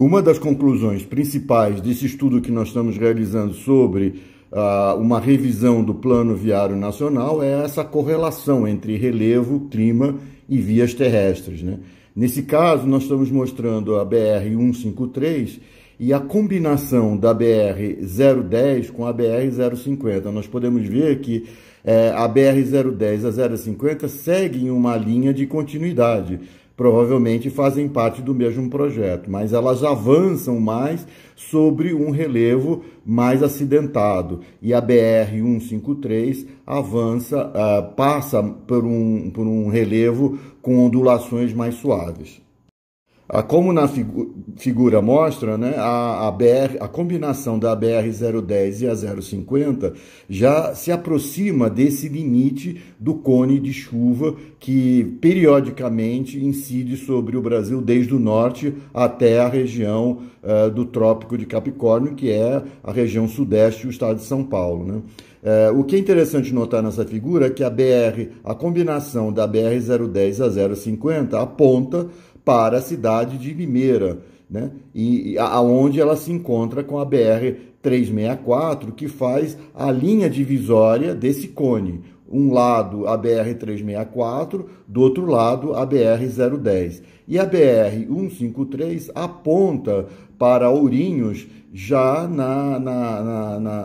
Uma das conclusões principais desse estudo que nós estamos realizando sobre uma revisão do Plano Viário Nacional é essa correlação entre relevo, clima e vias terrestres, né? Nesse caso, nós estamos mostrando a BR-153 e a combinação da BR-010 com a BR-050. Nós podemos ver que a BR-010 e a 050 seguem uma linha de continuidade. Provavelmente fazem parte do mesmo projeto, mas elas avançam mais sobre um relevo mais acidentado. E a BR-153 avança, passa por um relevo com ondulações mais suaves. Como na figura mostra, né, a combinação da BR-010 e a 050 já se aproxima desse limite do cone de chuva que periodicamente incide sobre o Brasil desde o norte até a região do Trópico de Capricórnio, que é a região sudeste do estado de São Paulo, né? O que é interessante notar nessa figura é que a combinação da BR-010 e a 050 aponta para a cidade de Limeira, né? E aonde ela se encontra com a BR-364, que faz a linha divisória desse cone. Um lado a BR-364, do outro lado a BR-010. E a BR-153 aponta para Ourinhos, já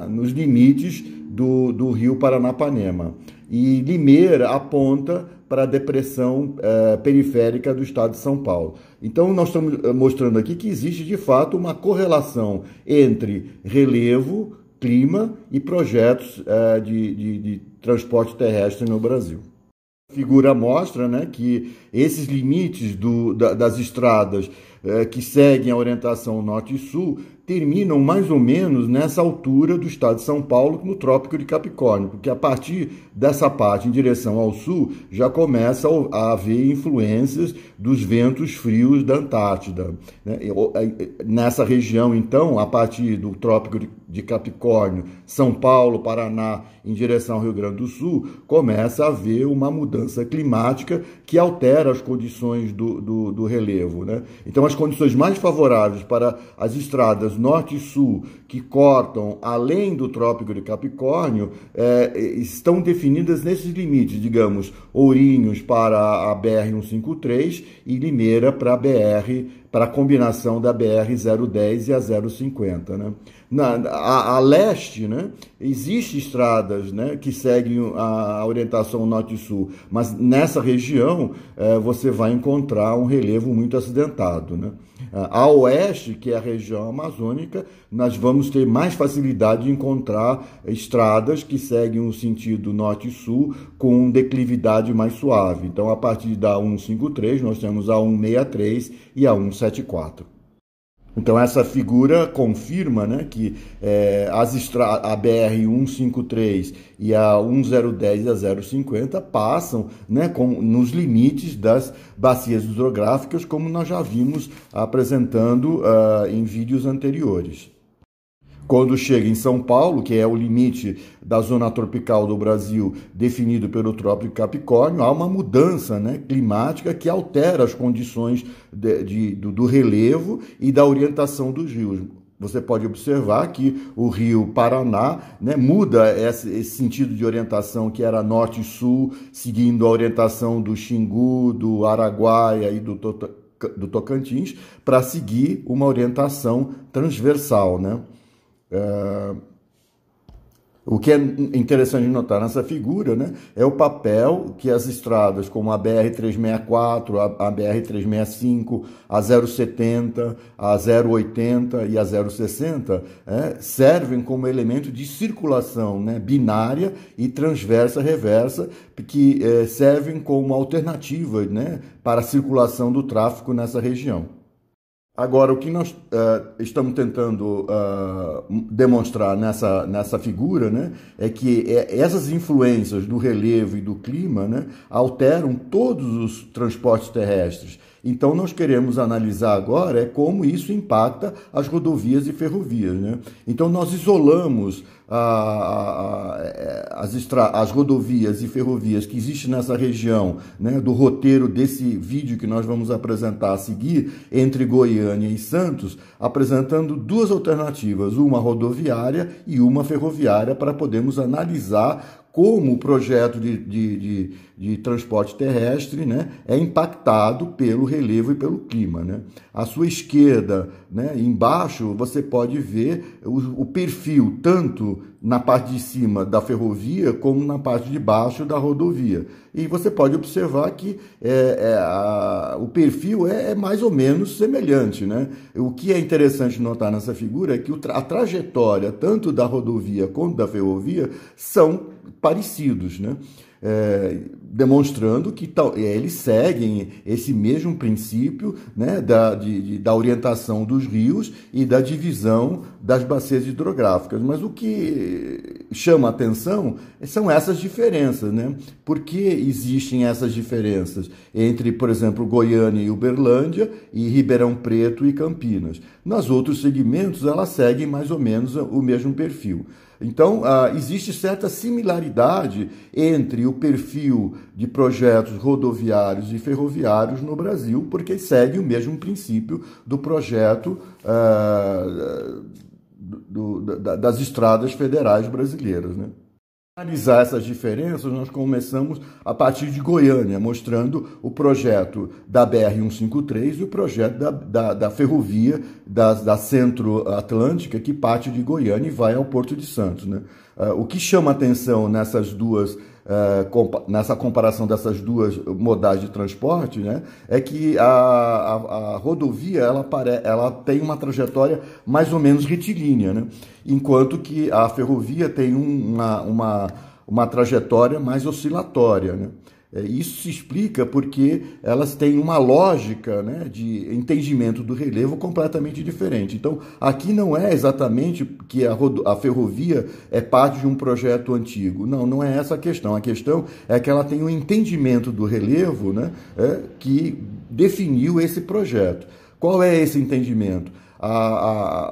nos limites do rio Paranapanema. E Limeira aponta para a depressão periférica do estado de São Paulo. Então, nós estamos mostrando aqui que existe, de fato, uma correlação entre relevo, clima e projetos de transporte terrestre no Brasil. A figura mostra, né, que esses limites das estradas que seguem a orientação norte e sul terminam mais ou menos nessa altura do estado de São Paulo, no Trópico de Capricórnio, porque a partir dessa parte em direção ao sul já começa a haver influências dos ventos frios da Antártida, né? Nessa região, então, a partir do Trópico de Capricórnio, São Paulo, Paraná, em direção ao Rio Grande do Sul, começa a haver uma mudança climática que altera as condições do relevo, né? Então, as condições mais favoráveis para as estradas norte e sul que cortam além do Trópico de Capricórnio estão definidas nesses limites, digamos, Ourinhos para a BR-153 e Limeira para a combinação da BR-010 e a 050, né? A leste, né, existem estradas, né, que seguem a orientação norte e sul, mas nessa região você vai encontrar um relevo muito acidentado, né? A oeste, que é a região amazônica, nós vamos ter mais facilidade de encontrar estradas que seguem o sentido norte e sul com declividade mais suave. Então, a partir da 153, nós temos a 163 e a 174. Então, essa figura confirma, né, que a BR-153 e a 1010 e a 050 passam, né, nos limites das bacias hidrográficas, como nós já vimos apresentando em vídeos anteriores. Quando chega em São Paulo, que é o limite da zona tropical do Brasil definido pelo Trópico de Capricórnio, há uma mudança, né, climática que altera as condições do relevo e da orientação dos rios. Você pode observar que o rio Paraná, né, muda esse sentido de orientação que era norte e sul, seguindo a orientação do Xingu, do Araguaia e do Tocantins, para seguir uma orientação transversal, né? O que é interessante notar nessa figura, né, é o papel que as estradas como a BR-364, a BR-365, a 070, a 080 e a 060 servem como elemento de circulação, né, binária e transversa-reversa, que servem como alternativa, né, para a circulação do tráfego nessa região. Agora, o que nós estamos tentando demonstrar nessa figura, né, é que essas influências do relevo e do clima, né, alteram todos os transportes terrestres. Então, nós queremos analisar agora como isso impacta as rodovias e ferrovias, né? Então, nós isolamos as rodovias e ferrovias que existem nessa região, né, do roteiro desse vídeo que nós vamos apresentar a seguir, entre Goiânia e Santos, apresentando duas alternativas, uma rodoviária e uma ferroviária, para podermos analisar como o projeto de transporte terrestre, né, é impactado pelo relevo e pelo clima, né? À sua esquerda, né, embaixo, você pode ver o perfil, tanto na parte de cima da ferrovia, como na parte de baixo da rodovia. E você pode observar que o perfil é mais ou menos semelhante, né? O que é interessante notar nessa figura é que a trajetória, tanto da rodovia quanto da ferrovia, são parecidos, né? Demonstrando que eles seguem esse mesmo princípio, né, da orientação dos rios e da divisão das bacias hidrográficas. Mas o que chama a atenção são essas diferenças, né? Por que existem essas diferenças entre, por exemplo, Goiânia e Uberlândia e Ribeirão Preto e Campinas? Nos outros segmentos, elas seguem mais ou menos o mesmo perfil. Então, existe certa similaridade entre o perfil de projetos rodoviários e ferroviários no Brasil, porque segue o mesmo princípio do projeto das estradas federais brasileiras, né? Para analisar essas diferenças, nós começamos a partir de Goiânia, mostrando o projeto da BR-153 e o projeto da ferrovia da Centro-Atlântica, que parte de Goiânia e vai ao Porto de Santos, né? O que chama atenção nessa comparação dessas duas modais de transporte, né, é que a rodovia ela tem uma trajetória mais ou menos retilínea, né, enquanto que a ferrovia tem uma trajetória mais oscilatória, né. Isso se explica porque elas têm uma lógica, né, de entendimento do relevo completamente diferente. Então, aqui não é exatamente que a ferrovia é parte de um projeto antigo. Não, não é essa a questão. A questão é que ela tem um entendimento do relevo, né, que definiu esse projeto. Qual é esse entendimento?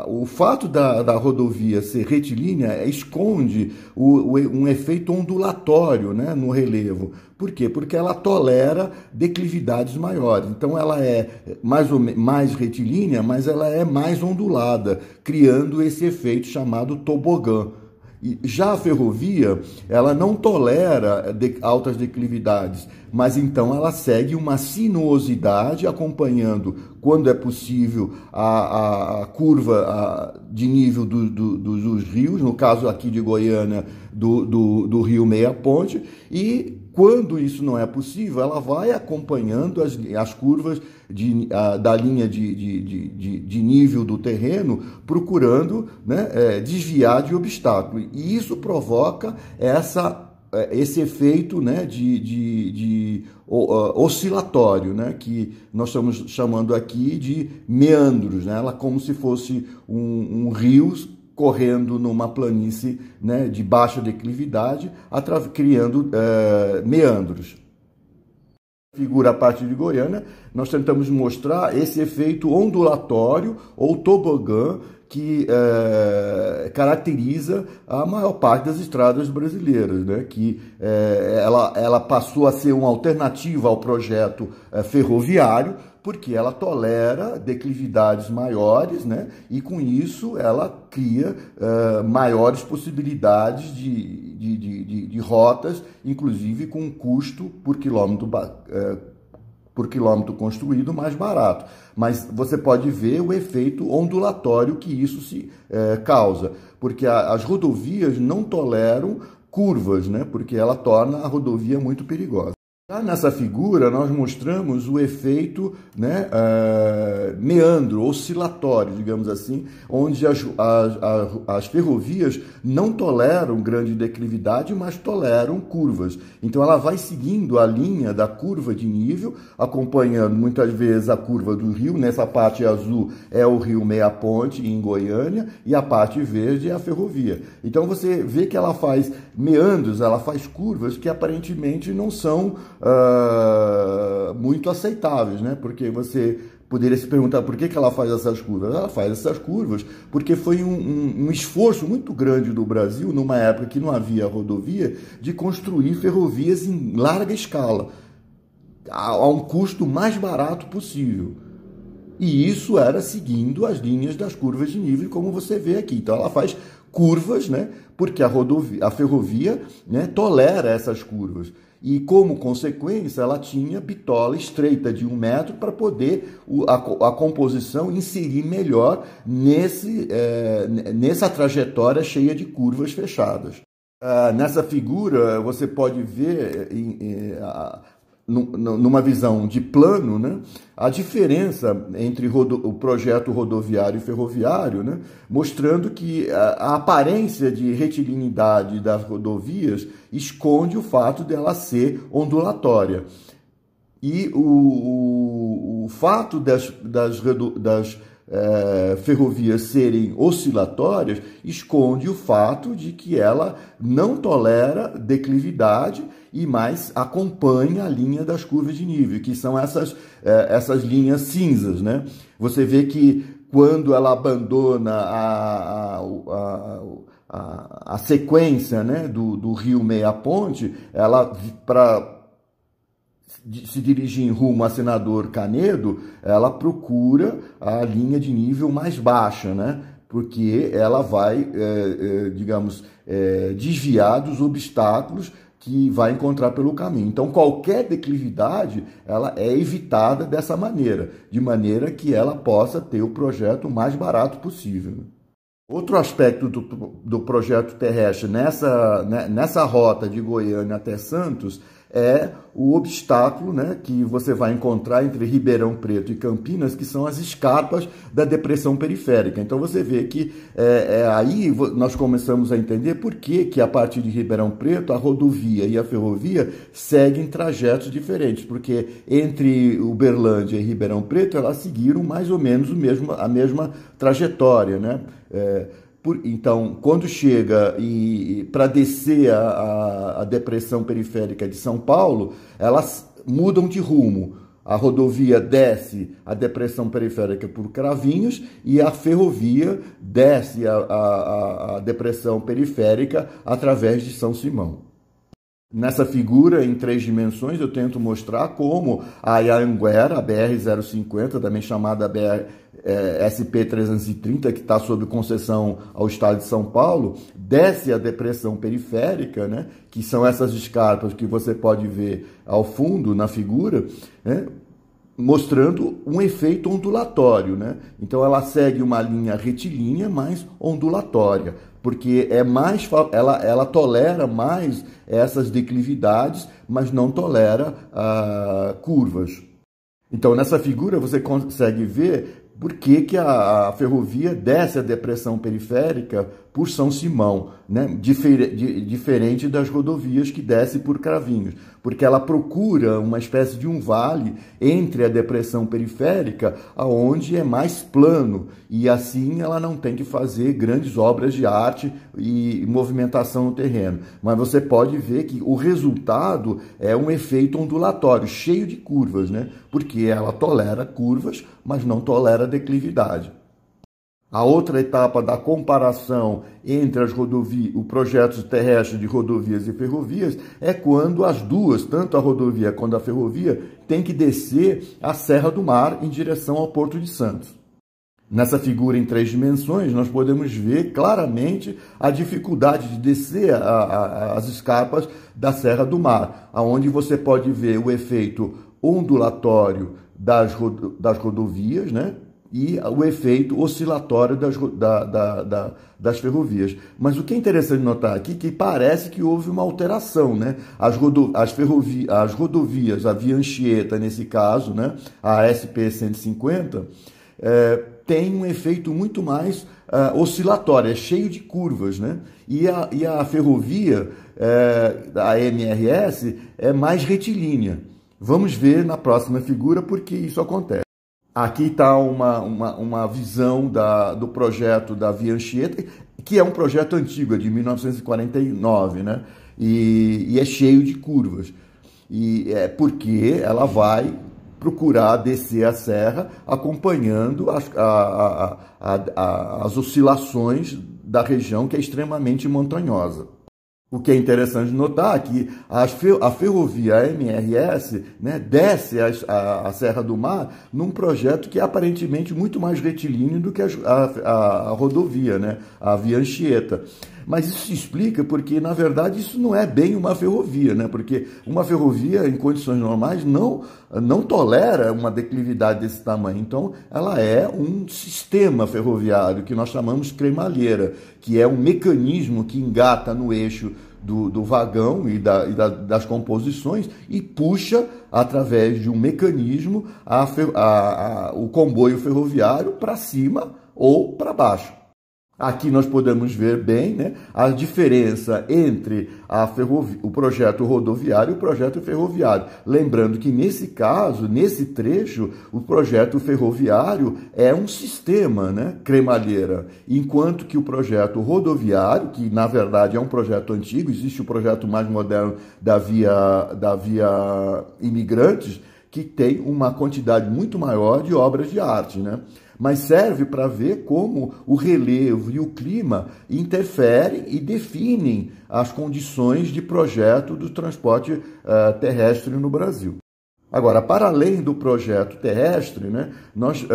O fato da rodovia ser retilínea esconde um efeito ondulatório, né, no relevo. Por quê? Porque ela tolera declividades maiores. Então ela é mais retilínea, mas ela é mais ondulada, criando esse efeito chamado tobogã. Já a ferrovia, ela não tolera altas declividades, mas então ela segue uma sinuosidade, acompanhando, quando é possível, a curva de nível dos rios, no caso aqui de Goiânia, do rio Meia Ponte, e quando isso não é possível, ela vai acompanhando as curvas da linha de nível do terreno, procurando, né, desviar de obstáculo. E isso provoca esse efeito, né, oscilatório, né, que nós estamos chamando aqui de meandros, né, ela como se fosse um rio correndo numa planície, né, de baixa declividade, criando meandros. Figura a partir de Goiânia, nós tentamos mostrar esse efeito ondulatório ou tobogã que caracteriza a maior parte das estradas brasileiras, né? Que ela passou a ser uma alternativa ao projeto ferroviário, porque ela tolera declividades maiores, né? E com isso ela cria maiores possibilidades de rotas, inclusive com um custo por quilômetro construído mais barato. Mas você pode ver o efeito ondulatório que isso se causa, porque as rodovias não toleram curvas, né? Porque ela torna a rodovia muito perigosa. Já nessa figura, nós mostramos o efeito, né, meandro, oscilatório, digamos assim, onde as ferrovias não toleram grande declividade, mas toleram curvas. Então, ela vai seguindo a linha da curva de nível, acompanhando muitas vezes a curva do rio. Nessa parte azul é o rio Meia Ponte, em Goiânia, e a parte verde é a ferrovia. Então, você vê que ela faz meandros, ela faz curvas que aparentemente não são muito aceitáveis, né? Porque você Poderia se perguntar por que ela faz essas curvas. Ela faz essas curvas porque foi um esforço muito grande do Brasil, numa época que não havia rodovia, de construir ferrovias em larga escala, a um custo mais barato possível. E isso era seguindo as linhas das curvas de nível, como você vê aqui. Então ela faz curvas, né, porque a ferrovia, né, tolera essas curvas. E, como consequência, ela tinha bitola estreita de 1 metro para poder a composição inserir melhor nessa trajetória cheia de curvas fechadas. Nessa figura, você pode ver, numa visão de plano, né, a diferença entre o projeto rodoviário e ferroviário, né, mostrando que a aparência de retilinidade das rodovias esconde o fato dela ser ondulatória. E o fato das ferrovias serem oscilatórias esconde o fato de que ela não tolera declividade e mais acompanha a linha das curvas de nível, que são essas linhas cinzas, né? Você vê que quando ela abandona a sequência, né, do rio Meia Ponte, ela, para se dirigir em rumo a Senador Canedo, ela procura a linha de nível mais baixa, né? Porque ela vai, digamos, desviar dos obstáculos que vai encontrar pelo caminho. Então, qualquer declividade, ela é evitada dessa maneira, de maneira que ela possa ter o projeto mais barato possível. Outro aspecto do projeto terrestre nessa rota de Goiânia até Santos é o obstáculo, né, que você vai encontrar entre Ribeirão Preto e Campinas, que são as escarpas da depressão periférica. Então você vê que aí nós começamos a entender por que a partir de Ribeirão Preto a rodovia e a ferrovia seguem trajetos diferentes, porque entre Uberlândia e Ribeirão Preto elas seguiram mais ou menos a mesma trajetória, né? Então, quando chega para descer a depressão periférica de São Paulo, elas mudam de rumo. A rodovia desce a depressão periférica por Cravinhos e a ferrovia desce a depressão periférica através de São Simão. Nessa figura, em 3 dimensões, eu tento mostrar como a Anhanguera, a BR-050, também chamada SP-330, que está sob concessão ao Estado de São Paulo, desce a depressão periférica, né, que são essas escarpas que você pode ver ao fundo na figura, né, mostrando um efeito ondulatório, né? Então ela segue uma linha retilínea, mas ondulatória, porque ela tolera mais essas declividades, mas não tolera curvas. Então nessa figura você consegue ver por que a ferrovia desce a depressão periférica por São Simão, né? Diferente das rodovias que descem por Cravinhos, porque ela procura uma espécie de um vale entre a depressão periférica, aonde é mais plano, e assim ela não tem que fazer grandes obras de arte e movimentação no terreno. Mas você pode ver que o resultado é um efeito ondulatório, cheio de curvas, né? Porque ela tolera curvas, mas não tolera declividade. A outra etapa da comparação entre o projeto terrestre de rodovias e ferrovias é quando as duas, tanto a rodovia quanto a ferrovia, têm que descer a Serra do Mar em direção ao Porto de Santos. Nessa figura em 3 dimensões, nós podemos ver claramente a dificuldade de descer as escarpas da Serra do Mar, onde você pode ver o efeito ondulatório das rodovias, né? E o efeito oscilatório das ferrovias. Mas o que é interessante notar aqui é que parece que houve uma alteração, né? As rodovias, a Via Anchieta nesse caso, né? A SP-150, tem um efeito muito mais oscilatório, é cheio de curvas, né? E a ferrovia, a MRS, é mais retilínea. Vamos ver na próxima figura por que isso acontece. Aqui está uma visão do projeto da Via Anchieta, que é um projeto antigo, é de 1949, né? E é cheio de curvas. E é porque ela vai procurar descer a serra acompanhando as oscilações da região, que é extremamente montanhosa. O que é interessante notar é que a ferrovia MRS, né, desce a Serra do Mar num projeto que é aparentemente muito mais retilíneo do que a rodovia, né, a Via Anchieta. Mas isso se explica porque, na verdade, isso não é bem uma ferrovia, né? Porque uma ferrovia, em condições normais, não tolera uma declividade desse tamanho. Então, ela é um sistema ferroviário que nós chamamos cremalheira, que é um mecanismo que engata no eixo do vagão e das composições e puxa, através de um mecanismo, o comboio ferroviário para cima ou para baixo. Aqui nós podemos ver bem, né, a diferença entre o projeto rodoviário e o projeto ferroviário. Lembrando que, nesse caso, nesse trecho, o projeto ferroviário é um sistema, né, cremalheira, enquanto que o projeto rodoviário, que na verdade é um projeto antigo, existe o projeto mais moderno da via Imigrantes, que tem uma quantidade muito maior de obras de arte, né? Mas serve para ver como o relevo e o clima interferem e definem as condições de projeto do transporte terrestre no Brasil. Agora, para além do projeto terrestre, né, nós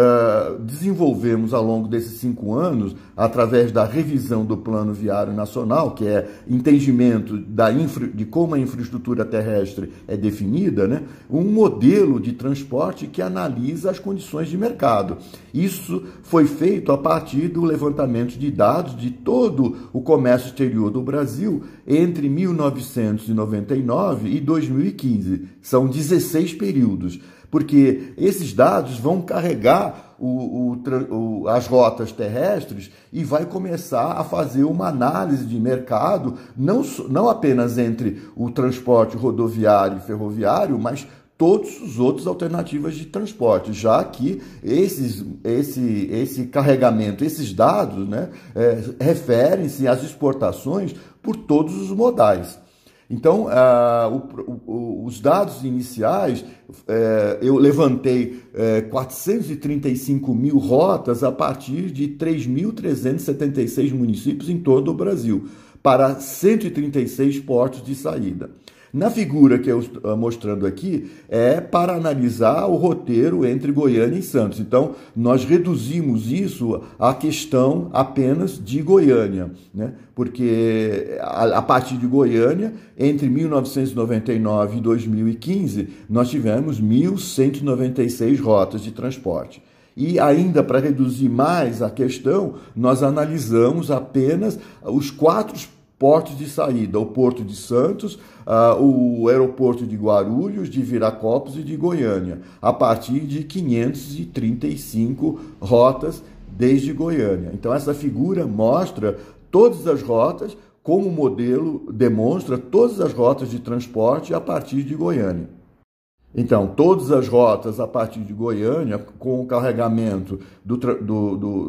desenvolvemos ao longo desses 5 anos, através da revisão do Plano Viário Nacional, que é entendimento de como a infraestrutura terrestre é definida, né, um modelo de transporte que analisa as condições de mercado. Isso foi feito a partir do levantamento de dados de todo o comércio exterior do Brasil entre 1999 e 2015. São 16 períodos, porque esses dados vão carregar as rotas terrestres e vai começar a fazer uma análise de mercado, não apenas entre o transporte rodoviário e ferroviário, mas todas as outras alternativas de transporte, já que esse carregamento, esses dados, né, referem-se às exportações por todos os modais. Então, os dados iniciais, eu levantei 435 mil rotas a partir de 3.376 municípios em todo o Brasil, para 136 portos de saída. Na figura que eu estou mostrando aqui, é para analisar o roteiro entre Goiânia e Santos. Então, nós reduzimos isso à questão apenas de Goiânia, né? Porque a partir de Goiânia, entre 1999 e 2015, nós tivemos 1.196 rotas de transporte. E ainda para reduzir mais a questão, nós analisamos apenas os 4 portos de saída: o Porto de Santos, o aeroporto de Guarulhos, de Viracopos e de Goiânia, a partir de 535 rotas desde Goiânia. Então, essa figura mostra todas as rotas, como o modelo demonstra todas as rotas de transporte a partir de Goiânia. Então, todas as rotas a partir de Goiânia, com o carregamento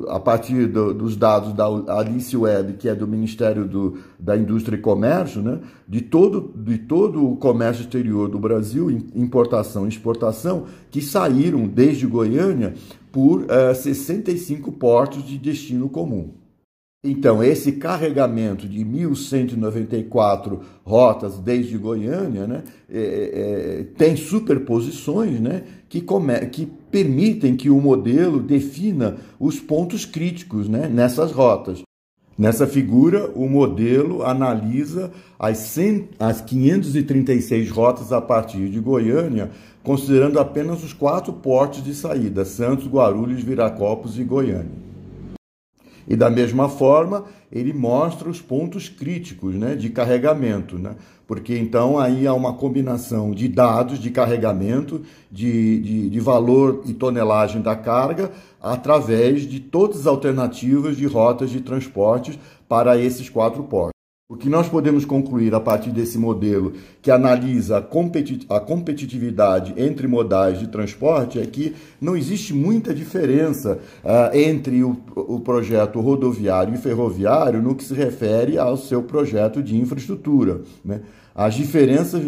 a partir dos dados da Alice Web, que é do Ministério da Indústria e Comércio, né, de todo o comércio exterior do Brasil, importação e exportação, que saíram desde Goiânia por 65 portos de destino comum. Então, esse carregamento de 1.194 rotas desde Goiânia, né, tem superposições, né, que permitem que o modelo defina os pontos críticos, né, nessas rotas. Nessa figura, o modelo analisa as 536 rotas a partir de Goiânia, considerando apenas os 4 portos de saída: Santos, Guarulhos, Viracopos e Goiânia. E da mesma forma, ele mostra os pontos críticos, né, de carregamento, né? Porque então aí há uma combinação de dados de carregamento, de valor e tonelagem da carga, através de todas as alternativas de rotas de transportes para esses 4 portos. O que nós podemos concluir a partir desse modelo, que analisa a competitividade entre modais de transporte, é que não existe muita diferença entre o projeto rodoviário e ferroviário no que se refere ao seu projeto de infraestrutura, né? As diferenças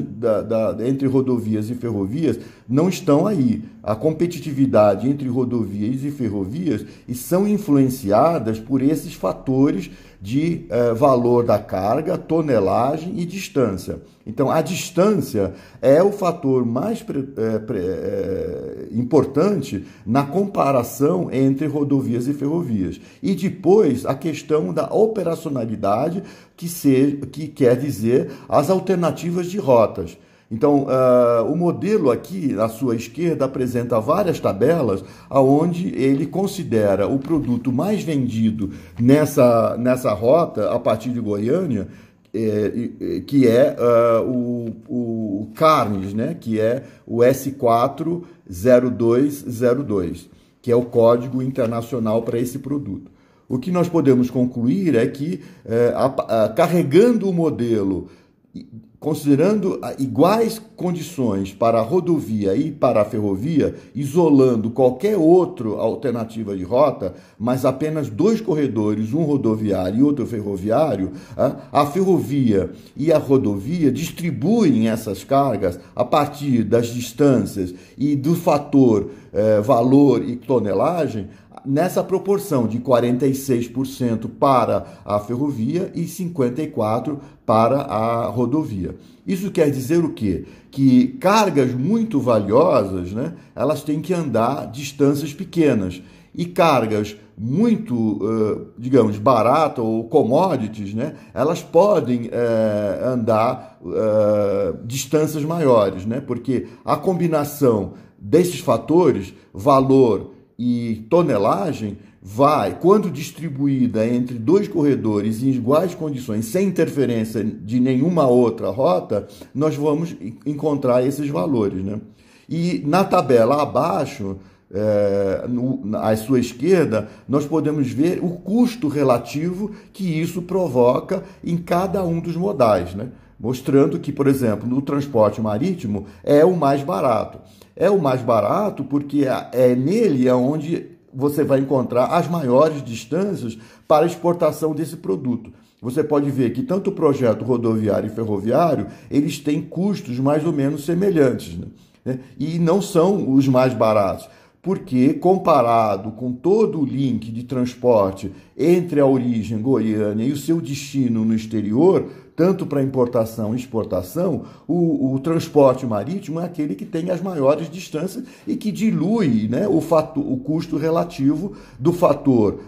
entre rodovias e ferrovias não estão aí. A competitividade entre rodovias e ferrovias são influenciadas por esses fatores de valor da carga, tonelagem e distância. Então, a distância é o fator mais importante na comparação entre rodovias e ferrovias. E depois, a questão da operacionalidade, que quer dizer as alternativas de rotas. Então, o modelo aqui, à sua esquerda, apresenta várias tabelas onde ele considera o produto mais vendido nessa rota, a partir de Goiânia, que é o Carnes, né? Que é o S40202, que é o código internacional para esse produto. O que nós podemos concluir é que, carregando o modelo, considerando iguais condições para a rodovia e para a ferrovia, isolando qualquer outra alternativa de rota, mas apenas 2 corredores, um rodoviário e outro ferroviário, a ferrovia e a rodovia distribuem essas cargas a partir das distâncias e do fator valor e tonelagem, nessa proporção de 46% para a ferrovia e 54% para a rodovia. Isso quer dizer o quê? Que cargas muito valiosas, né, elas têm que andar distâncias pequenas. E cargas muito, digamos, baratas ou commodities, né, elas podem andar distâncias maiores, né, porque a combinação desses fatores, valor e tonelagem, quando distribuída entre 2 corredores em iguais condições, sem interferência de nenhuma outra rota, nós vamos encontrar esses valores, né? E na tabela abaixo, à sua esquerda, nós podemos ver o custo relativo que isso provoca em cada um dos modais, né? Mostrando que, por exemplo, no transporte marítimo é o mais barato. É o mais barato porque é nele onde você vai encontrar as maiores distâncias para exportação desse produto. Você pode ver que tanto o projeto rodoviário e ferroviário, eles têm custos mais ou menos semelhantes, né? E não são os mais baratos, porque comparado com todo o link de transporte entre a origem Goiânia e o seu destino no exterior, tanto para importação e exportação, o transporte marítimo é aquele que tem as maiores distâncias e que dilui, né, o custo relativo do fator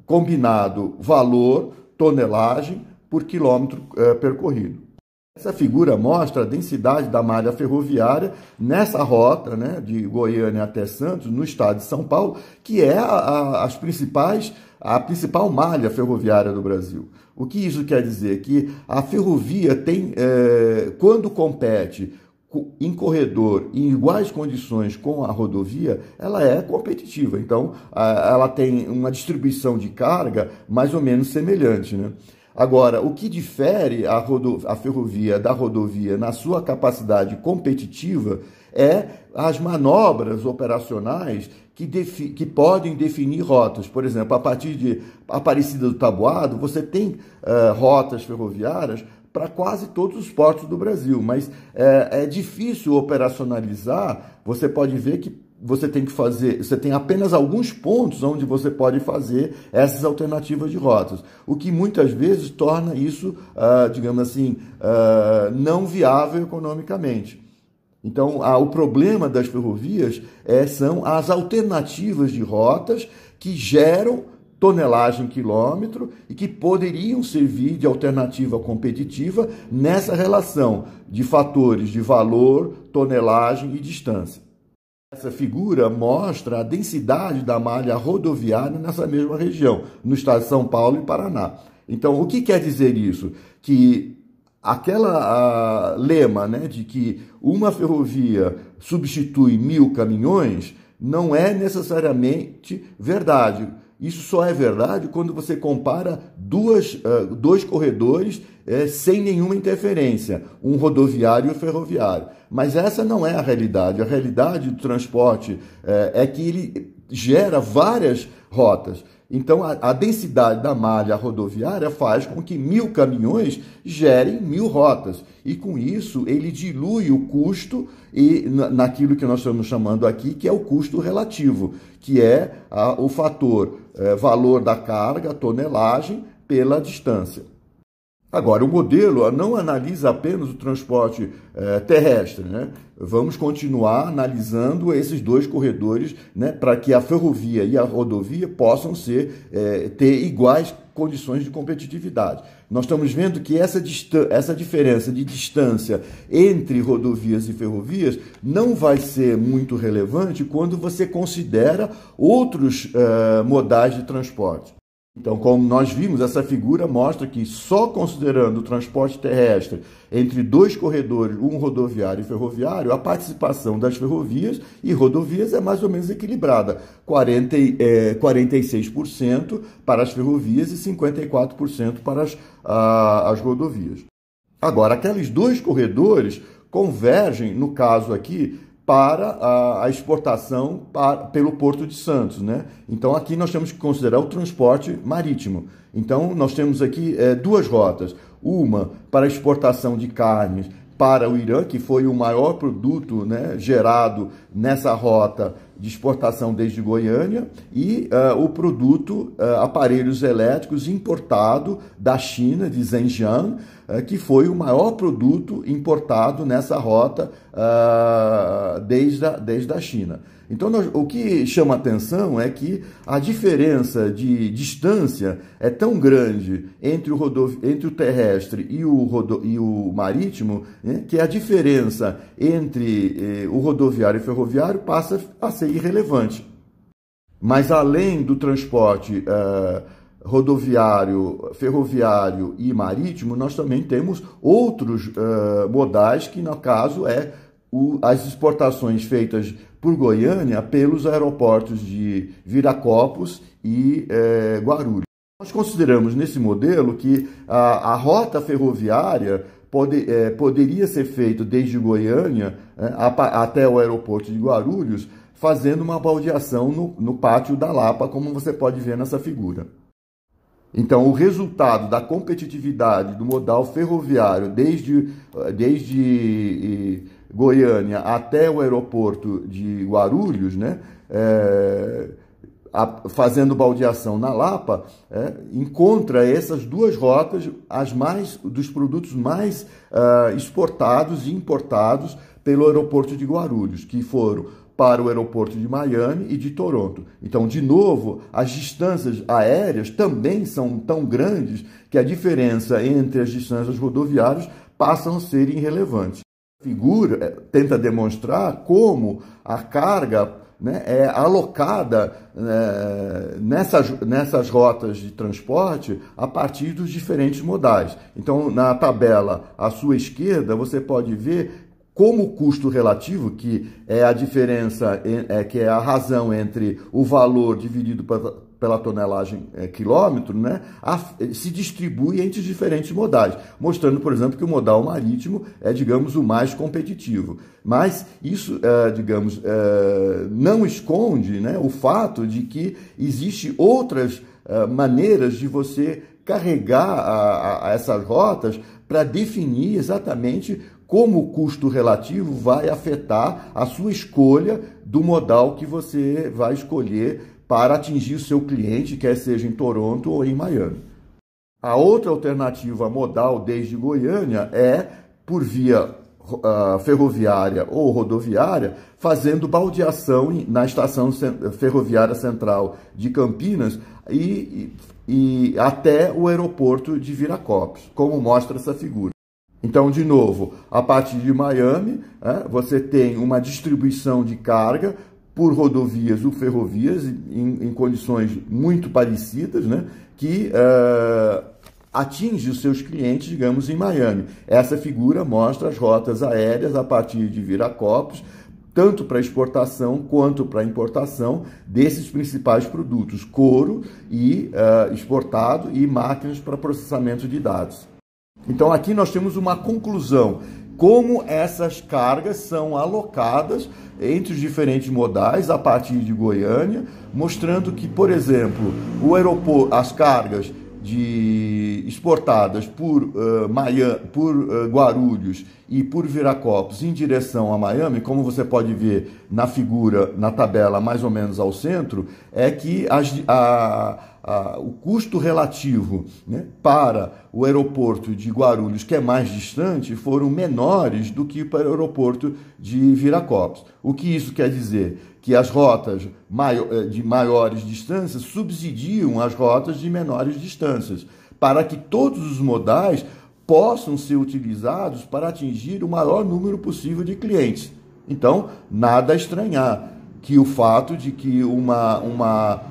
combinado valor, tonelagem por quilômetro percorrido. Essa figura mostra a densidade da malha ferroviária nessa rota, né, de Goiânia até Santos, no estado de São Paulo, que é a principal malha ferroviária do Brasil. O que isso quer dizer? Que a ferrovia tem, quando compete em corredor, em iguais condições com a rodovia, ela é competitiva. Então, ela tem uma distribuição de carga mais ou menos semelhante, né? Agora, o que difere a ferrovia da rodovia na sua capacidade competitiva é as manobras operacionais que podem definir rotas. Por exemplo, a partir de Aparecida do Taboado, você tem rotas ferroviárias para quase todos os portos do Brasil, mas é difícil operacionalizar. Você pode ver que você tem apenas alguns pontos onde você pode fazer essas alternativas de rotas, o que muitas vezes torna isso, digamos assim, não viável economicamente. Então, o problema das ferrovias são as alternativas de rotas que geram tonelagem quilômetro e que poderiam servir de alternativa competitiva nessa relação de fatores de valor, tonelagem e distância. Essa figura mostra a densidade da malha rodoviária nessa mesma região, no estado de São Paulo e Paraná. Então, o que quer dizer isso? Que aquela lema, né, de que uma ferrovia substitui 1000 caminhões não é necessariamente verdade. Isso só é verdade quando você compara dois corredores sem nenhuma interferência, um rodoviário e um ferroviário. Mas essa não é a realidade. A realidade do transporte é que ele gera várias rotas. Então, a densidade da malha rodoviária faz com que 1.000 caminhões gerem 1.000 rotas. E, com isso, ele dilui o custo naquilo que nós estamos chamando aqui, que é o custo relativo, que é o fator valor da carga, tonelagem, pela distância. Agora, o modelo não analisa apenas o transporte terrestre, né? Vamos continuar analisando esses dois corredores, né, para que a ferrovia e a rodovia possam ter iguais condições de competitividade. Nós estamos vendo que essa diferença de distância entre rodovias e ferrovias não vai ser muito relevante quando você considera outros modais de transporte. Então, como nós vimos, essa figura mostra que só considerando o transporte terrestre entre dois corredores, um rodoviário e ferroviário, a participação das ferrovias e rodovias é mais ou menos equilibrada. 46% para as ferrovias e 54% para as rodovias. Agora, aqueles dois corredores convergem, no caso aqui, para a exportação pelo Porto de Santos, né? Então, aqui nós temos que considerar o transporte marítimo. Então, nós temos aqui duas rotas. Uma para exportação de carnes para o Irã, que foi o maior produto, né, gerado nessa rota de exportação desde Goiânia, e o produto aparelhos elétricos importado da China, de Zhenjiang, que foi o maior produto importado nessa rota desde a China. Então, o que chama atenção é que a diferença de distância é tão grande entre o terrestre e o marítimo, né, que a diferença entre o rodoviário e o ferroviário passa a ser irrelevante. Mas, além do transporte rodoviário, ferroviário e marítimo, nós também temos outros modais que, no caso, as exportações feitas por Goiânia pelos aeroportos de Viracopos e Guarulhos. Nós consideramos nesse modelo que a rota ferroviária poderia ser feita desde Goiânia até o aeroporto de Guarulhos, fazendo uma baldeação no pátio da Lapa, como você pode ver nessa figura. Então, o resultado da competitividade do modal ferroviário desde Goiânia até o aeroporto de Guarulhos, né, fazendo baldeação na Lapa, encontra essas duas rotas dos produtos mais exportados e importados pelo aeroporto de Guarulhos, que foram para o aeroporto de Miami e de Toronto. Então, de novo, as distâncias aéreas também são tão grandes que a diferença entre as distâncias rodoviárias passam a ser irrelevantes. A figura tenta demonstrar como a carga, né, é alocada nessas rotas de transporte a partir dos diferentes modais. Então, na tabela à sua esquerda, você pode ver como o custo relativo, que é a diferença, que é a razão entre o valor dividido pela tonelagem quilômetro, né, se distribui entre os diferentes modais, mostrando, por exemplo, que o modal marítimo é, digamos, o mais competitivo. Mas isso, não esconde, né, o fato de que existem outras maneiras de você carregar essas rotas para definir exatamente como o custo relativo vai afetar a sua escolha do modal que você vai escolher para atingir o seu cliente, quer seja em Toronto ou em Miami. A outra alternativa modal desde Goiânia é por via ferroviária ou rodoviária, fazendo baldeação na estação ferroviária central de Campinas e até o aeroporto de Viracopos, como mostra essa figura. Então, de novo, a partir de Miami, você tem uma distribuição de carga por rodovias ou ferrovias em condições muito parecidas, né, que atinge os seus clientes, digamos, em Miami. Essa figura mostra as rotas aéreas a partir de Viracopos, tanto para exportação quanto para importação desses principais produtos, couro e exportado e máquinas para processamento de dados. Então, aqui nós temos uma conclusão como essas cargas são alocadas entre os diferentes modais a partir de Goiânia, mostrando que, por exemplo, o aeroporto, as cargas exportadas por Guarulhos e por Viracopos em direção a Miami, como você pode ver na figura, na tabela mais ou menos ao centro, é que o custo relativo, né, para o aeroporto de Guarulhos, que é mais distante, foram menores do que para o aeroporto de Viracopos. O que isso quer dizer? Que as rotas de maiores distâncias subsidiam as rotas de menores distâncias, para que todos os modais possam ser utilizados para atingir o maior número possível de clientes. Então, nada a estranhar que o fato de que uma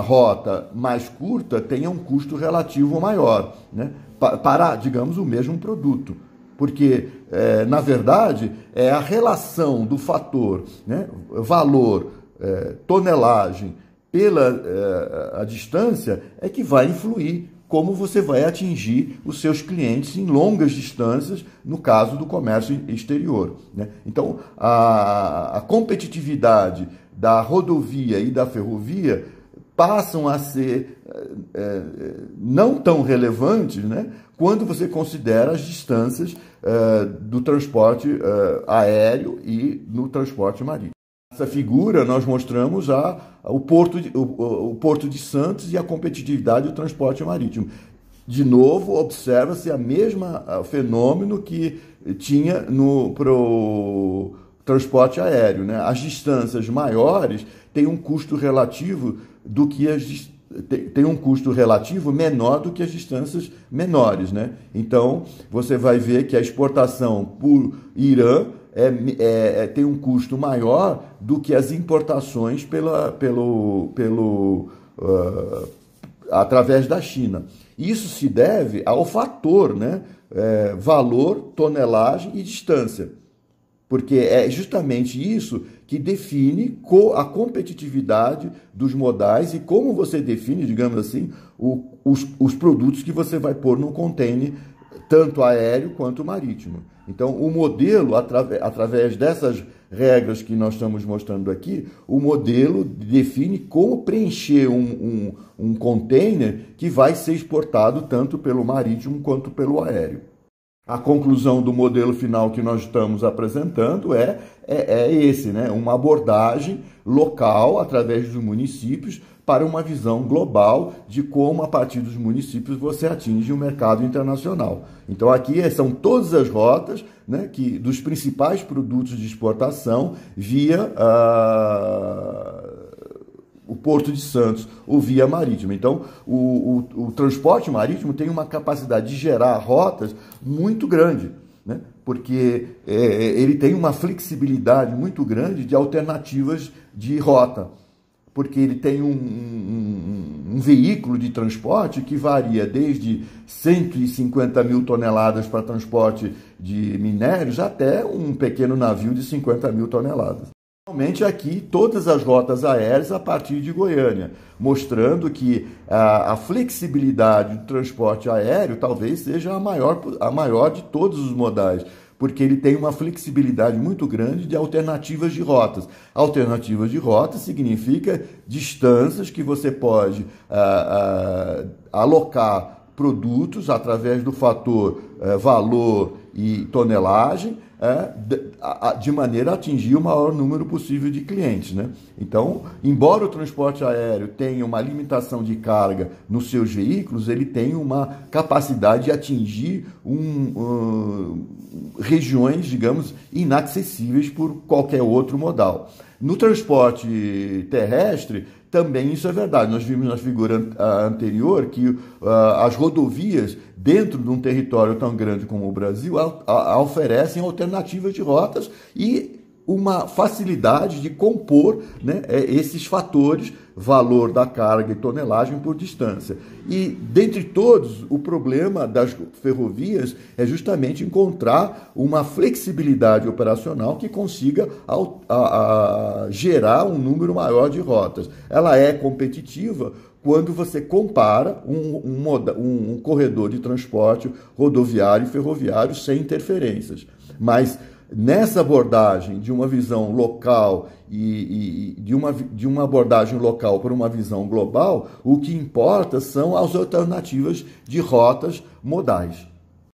rota mais curta tenha um custo relativo maior, né, para, digamos, o mesmo produto. Porque, na verdade, é a relação do fator, né, valor, tonelagem, pela a distância, é que vai influir como você vai atingir os seus clientes em longas distâncias, no caso do comércio exterior, né? Então, a competitividade da rodovia e da ferrovia passam a ser não tão relevantes, né, quando você considera as distâncias do transporte aéreo e no transporte marítimo. Nessa figura, nós mostramos o Porto de Santos e a competitividade do transporte marítimo. De novo, observa-se a mesma fenômeno que tinha para o transporte aéreo, né? As distâncias maiores têm um custo relativo tem um custo relativo menor do que as distâncias menores, né? Então, você vai ver que a exportação por Irã tem um custo maior do que as importações através da China. Isso se deve ao fator, né? Valor, tonelagem e distância. Porque é justamente isso que define a competitividade dos modais e como você define, digamos assim, os produtos que você vai pôr no container, tanto aéreo quanto marítimo. Então, o modelo, através dessas regras que nós estamos mostrando aqui, o modelo define como preencher um container que vai ser exportado tanto pelo marítimo quanto pelo aéreo. A conclusão do modelo final que nós estamos apresentando é esse, né? Uma abordagem local, através dos municípios, para uma visão global de como, a partir dos municípios, você atinge o mercado internacional. Então, aqui são todas as rotas, né, dos principais produtos de exportação via o Porto de Santos ou via marítima. Então, o transporte marítimo tem uma capacidade de gerar rotas muito grande, né? Porque ele tem uma flexibilidade muito grande de alternativas de rota, porque ele tem um veículo de transporte que varia desde 150 mil toneladas para transporte de minérios até um pequeno navio de 50 mil toneladas. Realmente aqui todas as rotas aéreas a partir de Goiânia, mostrando que a flexibilidade do transporte aéreo talvez seja a maior de todos os modais, porque ele tem uma flexibilidade muito grande de alternativas de rotas. Alternativas de rotas significa distâncias que você pode alocar produtos através do fator valor e tonelagem, de maneira a atingir o maior número possível de clientes, né? Então, embora o transporte aéreo tenha uma limitação de carga nos seus veículos, ele tem uma capacidade de atingir regiões, digamos, inacessíveis por qualquer outro modal. No transporte terrestre, também isso é verdade. Nós vimos na figura anterior que as rodovias, dentro de um território tão grande como o Brasil, oferecem alternativas de rotas e uma facilidade de compor, né, esses fatores, valor da carga e tonelagem por distância. E, dentre todos, o problema das ferrovias é justamente encontrar uma flexibilidade operacional que consiga gerar um número maior de rotas. Ela é competitiva quando você compara um corredor de transporte rodoviário e ferroviário sem interferências. Mas nessa abordagem de uma visão local e de uma abordagem local para uma visão global, o que importa são as alternativas de rotas modais.